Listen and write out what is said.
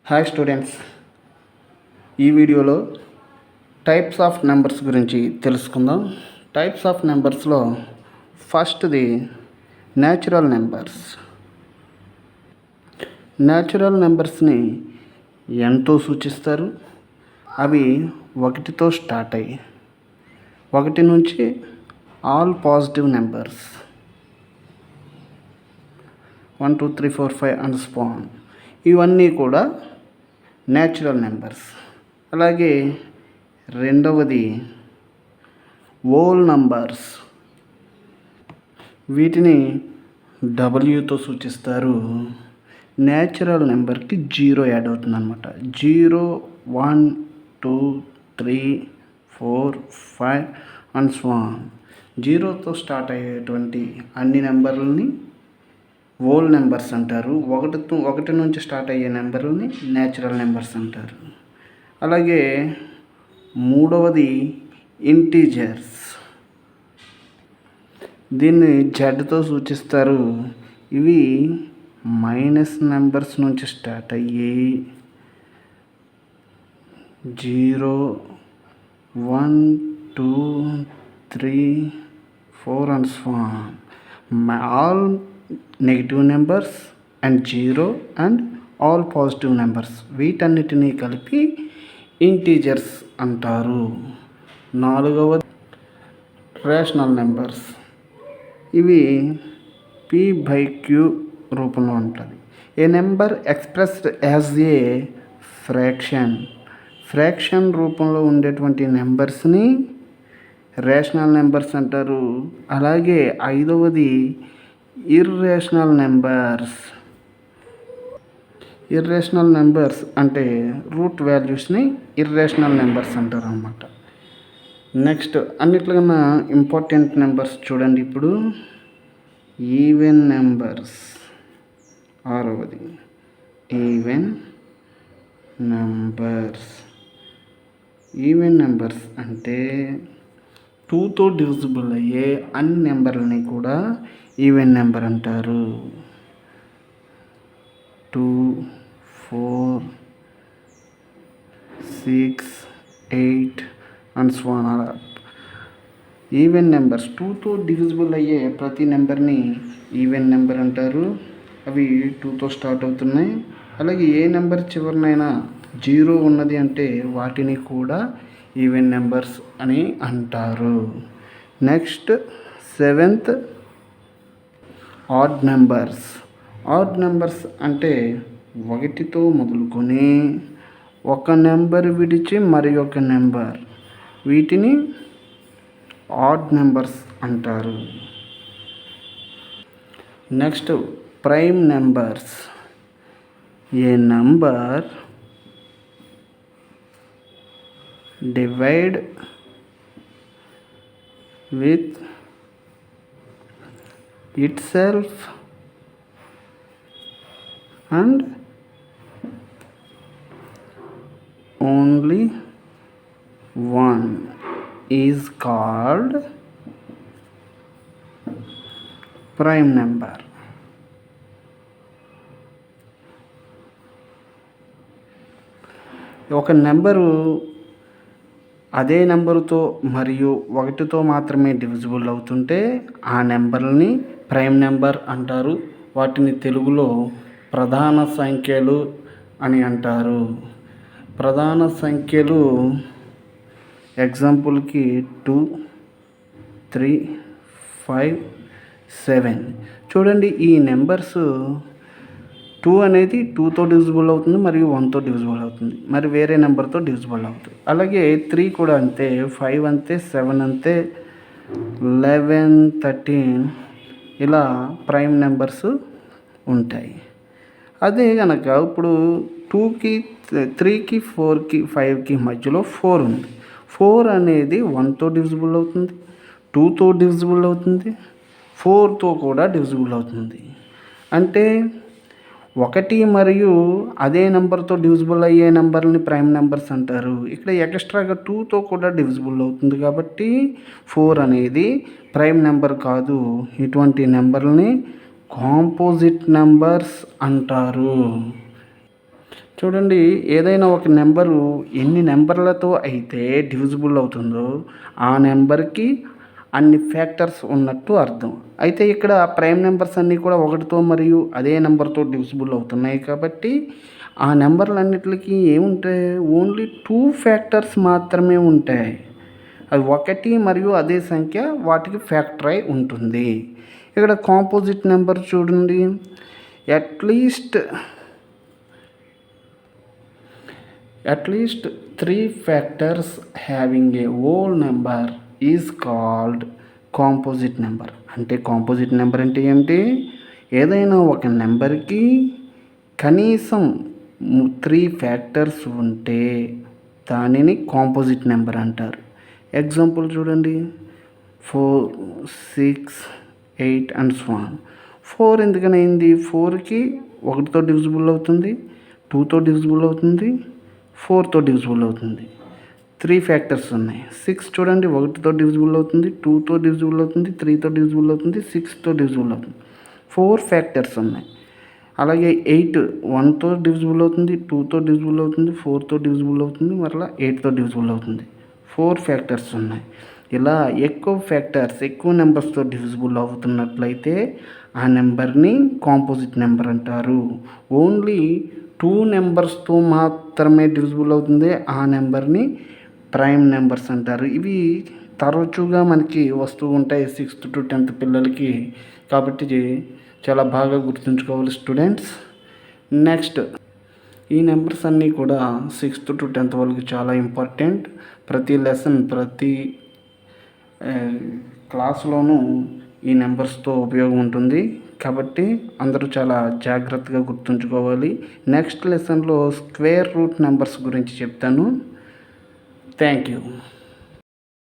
Hi students, ఈ వీడియోలో types of numbers గురించి తెలుసుకుందాం. టైప్స్ ఆఫ్ నెంబర్స్లో ఫస్ట్ది న్యాచురల్ నెంబర్స్. న్యాచురల్ నెంబర్స్ని ఎంతో సూచిస్తారు. అవి 1తో స్టార్ట్ అయ్యి 1 నుంచి all positive numbers 1 2 3 4 5 and so on, ఇవన్నీ కూడా న్యాచురల్ నెంబర్స్. అలాగే రెండవది హోల్ నంబర్స్. వీటిని డబ్ల్యూతో సూచిస్తారు. న్యాచురల్ నెంబర్కి 0 యాడ్ అవుతుంది అనమాట. 0 1 2 3 4 5 అండ్ సో ఆన్. 0తో స్టార్ట్ అయ్యేటువంటి అన్ని నెంబర్లని హోల్ నెంబర్స్ అంటారు. 1 నుంచి స్టార్ట్ అయ్యే నెంబర్ని న్యాచురల్ నెంబర్స్ అంటారు. అలాగే మూడవది ఇంటీజర్స్. దీన్ని జెడ్తో సూచిస్తారు. ఇవి మైనస్ నెంబర్స్ నుంచి స్టార్ట్ అయ్యి 0 1 2 3 4 and so on. All negative numbers and 0 and all positive numbers, వీటన్నిటినీ కలిపి ఇంటీజర్స్ అంటారు. నాలుగవది రేషనల్ నెంబర్స్. ఇవి p/q రూపంలో ఉంటుంది. A number expressed as a fraction రూపంలో ఉండేటువంటి నెంబర్స్ని రేషనల్ నెంబర్స్ అంటారు. అలాగే ఐదవది ఇర్రేషనల్ నెంబర్స్ అంటే రూట్ వాల్యూస్ని ఇర్రేషనల్ నెంబర్స్ అంటారు అన్నమాట. నెక్స్ట్ అన్నిట్లకన్నా ఇంపార్టెంట్ నెంబర్స్ చూడండి. ఇప్పుడు ఈవెన్ నెంబర్స్. ఆరవది ఈవెన్ నెంబర్స్ అంటే 2తో డివిజిబుల్ అయ్యే అన్ని నెంబర్లని కూడా ఈవెన్ నెంబర్ అంటారు. 2 4 6 8 అండ్ సో ఆన్. అలా ఈవెన్ నెంబర్స్ 2తో డివిజిబుల్ అయ్యే ప్రతి నెంబర్ని ఈవెన్ నెంబర్ అంటారు. అవి 2తో స్టార్ట్ అవుతున్నాయి. అలాగే ఏ నెంబర్ చివరినైనా 0 ఉన్నది అంటే వాటిని కూడా ఈవెన్ నెంబర్స్ అని అంటారు. నెక్స్ట్ 7th ఆడ్ నెంబర్స్ అంటే 1తో మొదలుకొని ఒక నెంబర్ విడిచి మరి ఒక నెంబర్, వీటిని ఆడ్ నెంబర్స్ అంటారు. Next prime numbers. A number divide with itself and only one is called prime number. ఒక నెంబరు అదే నెంబరుతో మరియు 1తో మాత్రమే డివిజిబుల్ అవుతుంటే ఆ నెంబర్ని ప్రైమ్ నెంబర్ అంటారు. వాటిని తెలుగులో ప్రధాన సంఖ్యలు అని అంటారు. ప్రధాన సంఖ్యలు ఎగ్జాంపుల్కి 2 3 5 7. చూడండి, ఈ నెంబర్స్ 2 అనేది 2తో డివిజిబుల్ అవుతుంది మరియు 1తో డివిజిబుల్ అవుతుంది, మరి వేరే నెంబర్తో డివిజిబుల్ అవుతుంది. అలాగే 3 కూడా అంతే, 5 అంతే, 7 అంతే, 11 13 ఇలా ప్రైమ్ నెంబర్స్ ఉంటాయి. అదే కనుక ఇప్పుడు 2కి 3కి 4కి 5కి మధ్యలో 4 ఉంది. 4 అనేది 1తో డివిజిబుల్ అవుతుంది, 2తో డివిజిబుల్ అవుతుంది, 4తో కూడా డివిజిబుల్ అవుతుంది. అంటే 1 మరియు అదే నెంబర్తో డివిజిబుల్ అయ్యే నెంబర్ని ప్రైమ్ నెంబర్స్ అంటారు. ఇక్కడ ఎక్స్ట్రాగా 2తో కూడా డివిజిబుల్ అవుతుంది కాబట్టి 4 అనేది ప్రైమ్ నెంబర్ కాదు. ఇటువంటి నెంబర్ని కాంపోజిట్ నెంబర్స్ అంటారు. చూడండి, ఏదైనా ఒక నెంబరు ఎన్ని నెంబర్లతో అయితే డివిజిబుల్ అవుతుందో ఆ నెంబర్కి అన్ని ఫ్యాక్టర్స్ ఉన్నట్టు అర్థం. అయితే ఇక్కడ ప్రైమ్ నెంబర్స్ అన్నీ కూడా ఒకటితో మరియు అదే నెంబర్తో డివిజిబుల్ అవుతున్నాయి కాబట్టి ఆ నెంబర్లన్నిటికి ఏముంటాయి, ఓన్లీ 2 ఫ్యాక్టర్స్ మాత్రమే ఉంటాయి. అది 1 మరియు అదే సంఖ్య వాటికి ఫ్యాక్టర్ అయి ఉంటుంది. ఇక్కడ కాంపోజిట్ నెంబర్ చూడండి, at least 3 factors having a whole number is called composite number. అంటే కాంపోజిట్ నెంబర్ అంటే ఏమిటి, ఏదైనా ఒక నెంబర్కి కనీసం 3 ఫ్యాక్టర్స్ ఉంటే దానిని కాంపోజిట్ నెంబర్ అంటారు. ఎగ్జాంపుల్ చూడండి, 4, 6, 8 అండ్ సో ఆన్. 4 ఎందుకని అయింది, 4కి 1తో డివిజిబుల్ అవుతుంది, 2తో డివిజిబుల్ అవుతుంది, 4తో డివిజిబుల్ అవుతుంది. 3 ఫ్యాక్టర్స్ ఉన్నాయి. 6 చూడండి, 1తో డివిజిబుల్ అవుతుంది, 2తో డివిజిబుల్ అవుతుంది, 3తో డివిజిబుల్ అవుతుంది, 6తో డివిజిబుల్ అవుతుంది. 4 ఫ్యాక్టర్స్ ఉన్నాయి. అలాగే 8 1తో డివిజిబుల్ అవుతుంది, 2తో డివిజిబుల్ అవుతుంది, 4తో డివిజిబుల్ అవుతుంది, మరలా 8తో డివిజిబుల్ అవుతుంది. 4 ఫ్యాక్టర్స్ ఉన్నాయి. ఇలా ఎక్కువ నెంబర్స్తో డివిజిబుల్ అవుతున్నట్లయితే ఆ నెంబర్ని కాంపోజిట్ నెంబర్ అంటారు. ఓన్లీ 2 నెంబర్స్తో మాత్రమే డివిజిబుల్ అవుతుంది ఆ నెంబర్ని ప్రైమ్ నెంబర్స్ అంటారు. ఇవి తరచుగా మనకి వస్తూ ఉంటాయి 6th to 10th పిల్లలకి, కాబట్టి చాలా బాగా గుర్తుంచుకోవాలి స్టూడెంట్స్. నెక్స్ట్, ఈ నెంబర్స్ అన్నీ కూడా 6th to 10th వాళ్ళకి చాలా ఇంపార్టెంట్. ప్రతి లెసన్, ప్రతి క్లాస్లోనూ ఈ నెంబర్స్తో ఉపయోగం ఉంటుంది కాబట్టి అందరూ చాలా జాగ్రత్తగా గుర్తుంచుకోవాలి. నెక్స్ట్ లెసన్లో స్క్వేర్ రూట్ నెంబర్స్ గురించి చెప్తాను. Thank you.